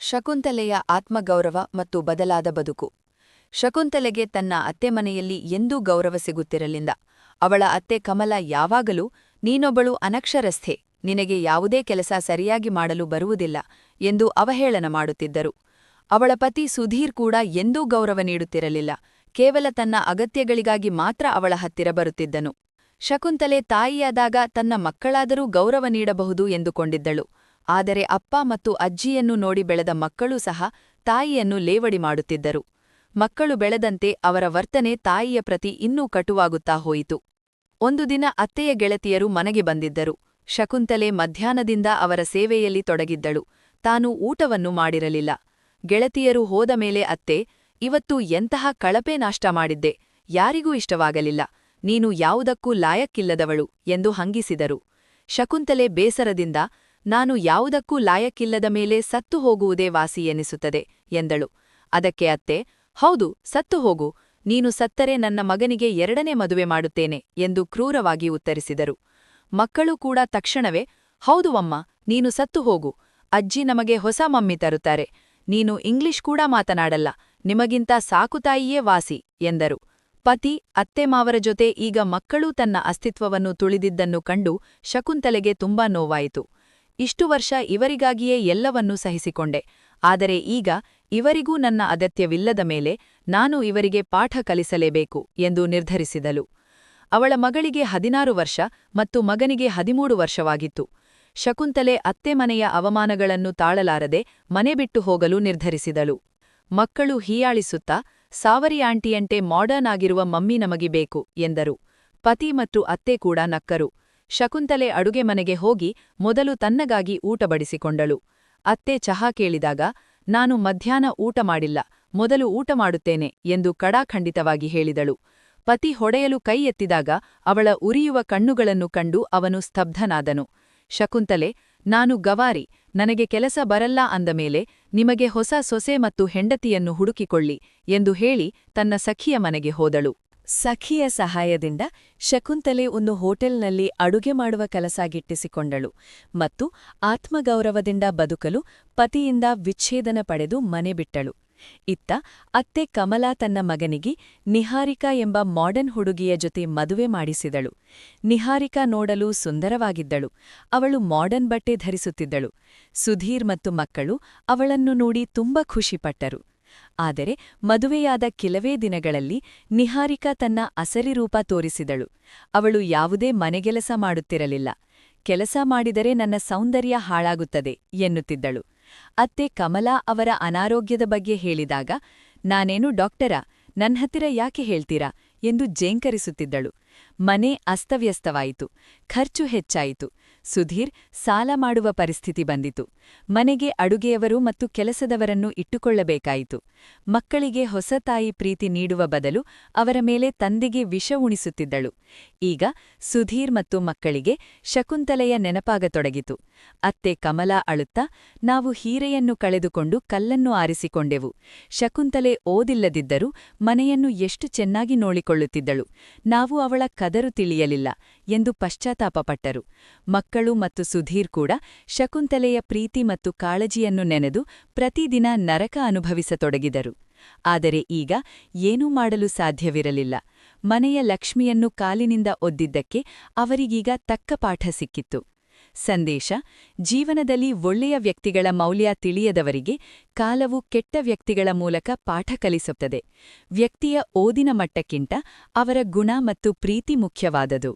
ಶಕುಂತಲೆಯ ಆತ್ಮಗೌರವ ಮತ್ತು ಬದಲಾದ ಬದುಕು. ಶಕುಂತಲೆಗೆ ತನ್ನ ಅತ್ತೆ ಮನೆಯಲ್ಲಿ ಎಂದೂ ಗೌರವ ಸಿಗುತ್ತಿರಲಿಲ್ಲ. ಅವಳ ಅತ್ತೆ ಕಮಲ ಯಾವಾಗಲೂ ನೀನೊಬ್ಬಳು ಅನಕ್ಷರಸ್ಥೆ, ನಿನಗೆ ಯಾವುದೇ ಕೆಲಸ ಸರಿಯಾಗಿ ಮಾಡಲು ಬರುವುದಿಲ್ಲ ಎಂದು ಅವಹೇಳನ ಮಾಡುತ್ತಿದ್ದರು. ಅವಳ ಪತಿ ಸುಧೀರ್ ಕೂಡ ಎಂದೂ ಗೌರವ ನೀಡುತ್ತಿರಲಿಲ್ಲ, ಕೇವಲ ತನ್ನ ಅಗತ್ಯಗಳಿಗಾಗಿ ಮಾತ್ರ ಅವಳ ಹತ್ತಿರ ಬರುತ್ತಿದ್ದನು. ಶಕುಂತಲೆ ತಾಯಿಯಾದಾಗ ತನ್ನ ಮಕ್ಕಳಾದರೂ ಗೌರವ ನೀಡಬಹುದು ಎಂದುಕೊಂಡಿದ್ದಳು. ಆದರೆ ಅಪ್ಪ ಮತ್ತು ಅಜ್ಜಿಯನ್ನು ನೋಡಿ ಬೆಳೆದ ಮಕ್ಕಳೂ ಸಹ ತಾಯಿಯನ್ನು ಲೇವಡಿ ಮಾಡುತ್ತಿದ್ದರು. ಮಕ್ಕಳು ಬೆಳೆದಂತೆ ಅವರ ವರ್ತನೆ ತಾಯಿಯ ಪ್ರತಿ ಇನ್ನೂ ಕಟುವಾಗುತ್ತಾ ಹೋಯಿತು. ಒಂದು ದಿನ ಅತ್ತೆಯ ಗೆಳತಿಯರು ಮನೆಗೆ ಬಂದಿದ್ದರು. ಶಕುಂತಲೆ ಮಧ್ಯಾಹ್ನದಿಂದ ಅವರ ಸೇವೆಯಲ್ಲಿ ತೊಡಗಿದ್ದಳು. ತಾನು ಊಟವನ್ನು ಮಾಡಿರಲಿಲ್ಲ. ಗೆಳತಿಯರು ಹೋದ ಮೇಲೆ ಅತ್ತೆ, ಇವತ್ತು ಎಂತಹ ಕಳಪೆ ನಾಷ್ಟ ಮಾಡಿದ್ದೆ, ಯಾರಿಗೂ ಇಷ್ಟವಾಗಲಿಲ್ಲ, ನೀನು ಯಾವುದಕ್ಕೂ ಲಾಯಕ್ಕಿಲ್ಲದವಳು ಎಂದು ಹಂಗಿಸಿದರು. ಶಕುಂತಲೆ ಬೇಸರದಿಂದ, ನಾನು ಯಾವುದಕ್ಕೂ ಲಾಯಕ್ಕಿಲ್ಲದ ಮೇಲೆ ಸತ್ತು ಹೋಗುವುದೇ ವಾಸಿ ಎನಿಸುತ್ತದೆ ಎಂದಳು. ಅದಕ್ಕೆ ಅತ್ತೆ, ಹೌದು, ಸತ್ತು ಹೋಗು, ನೀನು ಸತ್ತರೆ ನನ್ನ ಮಗನಿಗೆ ಎರಡನೇ ಮದುವೆ ಮಾಡುತ್ತೇನೆ ಎಂದು ಕ್ರೂರವಾಗಿ ಉತ್ತರಿಸಿದರು. ಮಕ್ಕಳು ಕೂಡ ತಕ್ಷಣವೇ, ಹೌದು ಅಮ್ಮ, ನೀನು ಸತ್ತು ಹೋಗು, ಅಜ್ಜಿ ನಮಗೆ ಹೊಸ ಮಮ್ಮಿ ತರುತ್ತಾರೆ, ನೀನು ಇಂಗ್ಲಿಷ್ ಕೂಡ ಮಾತನಾಡಲ್ಲ, ನಿಮಗಿಂತ ಸಾಕುತಾಯಿಯೇ ವಾಸಿ ಎಂದರು. ಪತಿ ಅತ್ತೆಮಾವರ ಜೊತೆ ಈಗ ಮಕ್ಕಳೂ ತನ್ನ ಅಸ್ತಿತ್ವವನ್ನು ತುಳಿದಿದ್ದನ್ನು ಕಂಡು ಶಕುಂತಲೆಗೆ ತುಂಬಾ ನೋವಾಯಿತು. ಇಷ್ಟು ವರ್ಷ ಇವರಿಗಾಗಿಯೇ ಎಲ್ಲವನ್ನೂ ಸಹಿಸಿಕೊಂಡೆ, ಆದರೆ ಈಗ ಇವರಿಗೂ ನನ್ನ ಅಗತ್ಯವಿಲ್ಲದ ಮೇಲೆ ನಾನು ಇವರಿಗೆ ಪಾಠ ಕಲಿಸಲೇಬೇಕು ಎಂದು ನಿರ್ಧರಿಸಿದಳು. ಅವಳ ಮಗಳಿಗೆ 16 ವರ್ಷ ಮತ್ತು ಮಗನಿಗೆ 13 ವರ್ಷವಾಗಿತ್ತು. ಶಕುಂತಲೆ ಅತ್ತೆಮನೆಯ ಅವಮಾನಗಳನ್ನು ತಾಳಲಾರದೆ ಮನೆ ಬಿಟ್ಟು ಹೋಗಲು ನಿರ್ಧರಿಸಿದಳು. ಮಕ್ಕಳು ಹೀಯಾಳಿಸುತ್ತಾ, ಸಾವರಿ ಆಂಟಿಯಂತೆ ಮಾಡರ್ನ್ ಆಗಿರುವ ಮಮ್ಮಿ ನಮಗೆ ಬೇಕು ಎಂದರು. ಪತಿ ಮತ್ತು ಅತ್ತೆ ಕೂಡ ನಕ್ಕರು. ಶಕುಂತಲೆ ಅಡುಗೆ ಮನೆಗೆ ಹೋಗಿ ಮೊದಲು ತನ್ನಗಾಗಿ ಊಟ ಬಡಿಸಿಕೊಂಡಳು. ಅತ್ತೆ ಚಹಾ ಕೇಳಿದಾಗ, ನಾನು ಮಧ್ಯಾಹ್ನ ಊಟ ಮಾಡಿಲ್ಲ, ಮೊದಲು ಊಟ ಮಾಡುತ್ತೇನೆ ಎಂದು ಕಡಾಖಂಡಿತವಾಗಿ ಹೇಳಿದಳು. ಪತಿ ಹೊಡೆಯಲು ಕೈ ಎತ್ತಿದಾಗ ಅವಳ ಉರಿಯುವ ಕಣ್ಣುಗಳನ್ನು ಕಂಡು ಅವನು ಸ್ತಬ್ಧನಾದನು. ಶಕುಂತಲೆ, ನಾನು ಗವಾರಿ, ನನಗೆ ಕೆಲಸ ಬರಲ್ಲ ಅಂದ ಮೇಲೆ ನಿಮಗೆ ಹೊಸ ಸೊಸೆ ಮತ್ತು ಹೆಂಡತಿಯನ್ನು ಹುಡುಕಿಕೊಳ್ಳಿ ಎಂದು ಹೇಳಿ ತನ್ನ ಸಖಿಯ ಮನೆಗೆ ಹೋದಳು. ಸಖಿಯ ಸಹಾಯದಿಂದ ಶಕುಂತಲೆ ಒಂದು ಹೋಟೆಲ್ನಲ್ಲಿ ಅಡುಗೆ ಮಾಡುವ ಕೆಲಸ ಗಿಟ್ಟಿಸಿಕೊಂಡಳು ಮತ್ತು ಆತ್ಮಗೌರವದಿಂದ ಬದುಕಲು ಪತಿಯಿಂದ ವಿಚ್ಛೇದನ ಪಡೆದು ಮನೆ ಬಿಟ್ಟಳು. ಇತ್ತ ಅತ್ತೆ ಕಮಲಾ ತನ್ನ ಮಗನಿಗೆ ನಿಹಾರಿಕಾ ಎಂಬ ಮಾಡರ್ನ್ ಹುಡುಗಿಯ ಜೊತೆ ಮದುವೆ ಮಾಡಿಸಿದಳು. ನಿಹಾರಿಕಾ ನೋಡಲು ಸುಂದರವಾಗಿದ್ದಳು. ಅವಳು ಮಾಡರ್ನ್ ಬಟ್ಟೆ ಧರಿಸುತ್ತಿದ್ದಳು. ಸುಧೀರ್ ಮತ್ತು ಮಕ್ಕಳು ಅವಳನ್ನು ನೋಡಿ ತುಂಬ ಖುಷಿಪಟ್ಟರು. ಆದರೆ ಮದುವೆಯಾದ ಕೆಲವೇ ದಿನಗಳಲ್ಲಿ ನಿಹಾರಿಕಾ ತನ್ನ ಅಸರಿ ರೂಪ ತೋರಿಸಿದಳು. ಅವಳು ಯಾವುದೇ ಮನೆಗೆಲಸ ಮಾಡುತ್ತಿರಲಿಲ್ಲ. ಕೆಲಸ ಮಾಡಿದರೆ ನನ್ನ ಸೌಂದರ್ಯ ಹಾಳಾಗುತ್ತದೆ ಎನ್ನುತ್ತಿದ್ದಳು. ಅತ್ತೆ ಕಮಲಾ ಅವರ ಅನಾರೋಗ್ಯದ ಬಗ್ಗೆ ಹೇಳಿದಾಗ, ನಾನೇನು ಡಾಕ್ಟರಾ, ನನ್ಹತ್ತಿರ ಯಾಕೆ ಹೇಳ್ತೀರಾ ಎಂದು ಜೇಂಕರಿಸುತ್ತಿದ್ದಳು. ಮನೆ ಅಸ್ತವ್ಯಸ್ತವಾಯಿತು. ಖರ್ಚು ಹೆಚ್ಚಾಯಿತು. ಸುಧೀರ್ ಸಾಲ ಮಾಡುವ ಪರಿಸ್ಥಿತಿ ಬಂದಿತು. ಮನೆಗೆ ಅಡುಗೆಯವರು ಮತ್ತು ಕೆಲಸದವರನ್ನು ಇಟ್ಟುಕೊಳ್ಳಬೇಕಾಯಿತು. ಮಕ್ಕಳಿಗೆ ಹೊಸ ತಾಯಿ ಪ್ರೀತಿ ನೀಡುವ ಬದಲು ಅವರ ಮೇಲೆ ತಂದೆಗೆ ವಿಷ ಉಣಿಸುತ್ತಿದ್ದಳು. ಈಗ ಸುಧೀರ್ ಮತ್ತು ಮಕ್ಕಳಿಗೆ ಶಕುಂತಲೆಯ ನೆನಪಾಗತೊಡಗಿತು. ಅತ್ತೆ ಕಮಲಾ ಅಳುತ್ತಾ, ನಾವು ಹೀರೆಯನ್ನು ಕಳೆದುಕೊಂಡು ಕಲ್ಲನ್ನು ಆರಿಸಿಕೊಂಡೆವು. ಶಕುಂತಲೆ ಓದಿಲ್ಲದಿದ್ದರೂ ಮನೆಯನ್ನು ಎಷ್ಟು ಚೆನ್ನಾಗಿ ನೋಡಿಕೊಳ್ಳುತ್ತಿದ್ದಳು, ನಾವು ಅವಳ ಕದರು ತಿಳಿಯಲಿಲ್ಲ ಎಂದು ಪಶ್ಚಾತ್ತಾಪಪಟ್ಟರು. ಮಕ್ಕಳು ಮತ್ತು ಸುಧೀರ್ ಕೂಡ ಶಕುಂತಲೆಯ ಪ್ರೀತಿ ಮತ್ತು ಕಾಳಜಿಯನ್ನು ನೆನೆದು ಪ್ರತಿದಿನ ನರಕ ಅನುಭವಿಸತೊಡಗಿದರು. ಆದರೆ ಈಗ ಏನೂ ಮಾಡಲು ಸಾಧ್ಯವಿರಲಿಲ್ಲ. ಮನೆಯ ಲಕ್ಷ್ಮಿಯನ್ನು ಕಾಲಿನಿಂದ ಒದ್ದಿದ್ದಕ್ಕೆ ಅವರಿಗೀಗ ತಕ್ಕ ಪಾಠ ಸಿಕ್ಕಿತ್ತು. ಸಂದೇಶ: ಜೀವನದಲ್ಲಿ ಒಳ್ಳೆಯ ವ್ಯಕ್ತಿಗಳ ಮೌಲ್ಯ ತಿಳಿಯದವರಿಗೆ ಕಾಲವು ಕೆಟ್ಟ ವ್ಯಕ್ತಿಗಳ ಮೂಲಕ ಪಾಠ ಕಲಿಸುತ್ತದೆ. ವ್ಯಕ್ತಿಯ ಓದಿನ ಮಟ್ಟಕ್ಕಿಂತ ಅವರ ಗುಣ ಮತ್ತು ಪ್ರೀತಿ ಮುಖ್ಯವಾದದು.